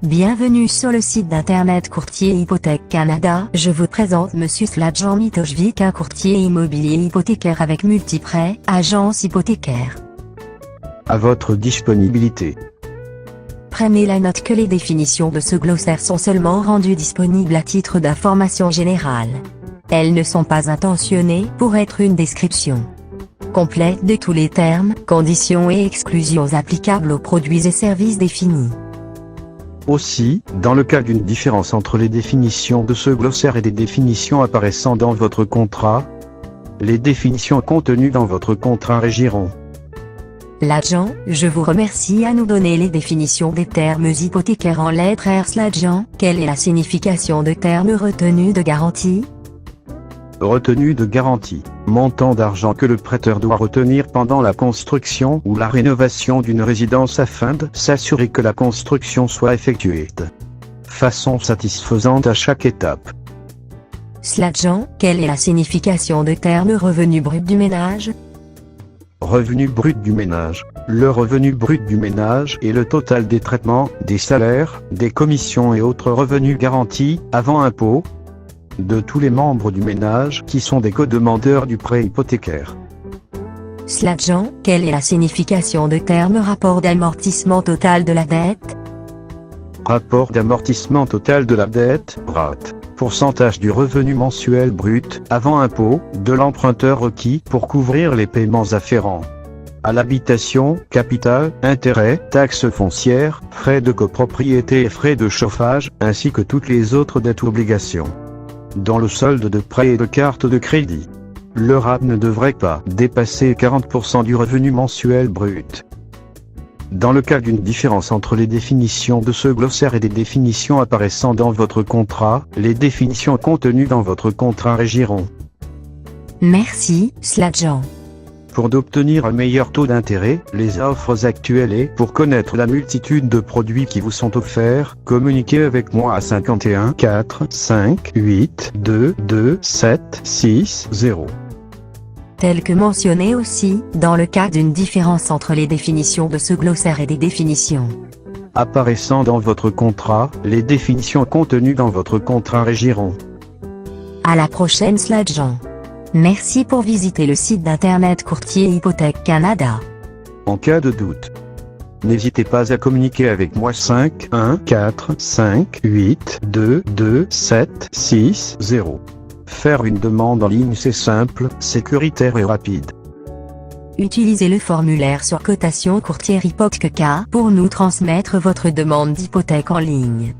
Bienvenue sur le site d'internet Courtier Hypothèque Canada. Je vous présente Monsieur Sladjan Mitojevic, un courtier immobilier hypothécaire avec Multiprêt, agence hypothécaire. À votre disponibilité. Prenez la note que les définitions de ce glossaire sont seulement rendues disponibles à titre d'information générale. Elles ne sont pas intentionnées pour être une description complète de tous les termes, conditions et exclusions applicables aux produits et services définis. Aussi, dans le cas d'une différence entre les définitions de ce glossaire et des définitions apparaissant dans votre contrat, les définitions contenues dans votre contrat régiront. L'agent, je vous remercie à nous donner les définitions des termes hypothécaires en lettres R. Sladjan, quelle est la signification de termes retenus de garantie? Retenue de garantie. Montant d'argent que le prêteur doit retenir pendant la construction ou la rénovation d'une résidence afin de s'assurer que la construction soit effectuée de façon satisfaisante à chaque étape. Sladjan, quelle est la signification de terme revenu brut du ménage? Revenu brut du ménage. Le revenu brut du ménage est le total des traitements, des salaires, des commissions et autres revenus garantis, avant impôt, de tous les membres du ménage qui sont des co-demandeurs du prêt hypothécaire. Sladjan, quelle est la signification de terme rapport d'amortissement total de la dette? Rapport d'amortissement total de la dette, RAT. Pourcentage du revenu mensuel brut, avant impôt, de l'emprunteur requis pour couvrir les paiements afférents à l'habitation, capital, intérêts, taxes foncières, frais de copropriété et frais de chauffage, ainsi que toutes les autres dettes ou obligations. Dans le solde de prêt et de carte de crédit, le RAT ne devrait pas dépasser 40% du revenu mensuel brut. Dans le cas d'une différence entre les définitions de ce glossaire et des définitions apparaissant dans votre contrat, les définitions contenues dans votre contrat régiront. Merci, Sladjan. Pour d'obtenir un meilleur taux d'intérêt, les offres actuelles et pour connaître la multitude de produits qui vous sont offerts, communiquez avec moi à 51 4 5 8 2 2 7 6 0. Tel que mentionné aussi, dans le cas d'une différence entre les définitions de ce glossaire et des définitions apparaissant dans votre contrat, les définitions contenues dans votre contrat régiront. À la prochaine Sladjan. Merci pour visiter le site d'internet Courtier Hypothèque Canada. En cas de doute, n'hésitez pas à communiquer avec moi 5 1 4 5 8 2 2 7 6 0. Faire une demande en ligne, c'est simple, sécuritaire et rapide. Utilisez le formulaire sur cotation courtier hypothèque pour nous transmettre votre demande d'hypothèque en ligne.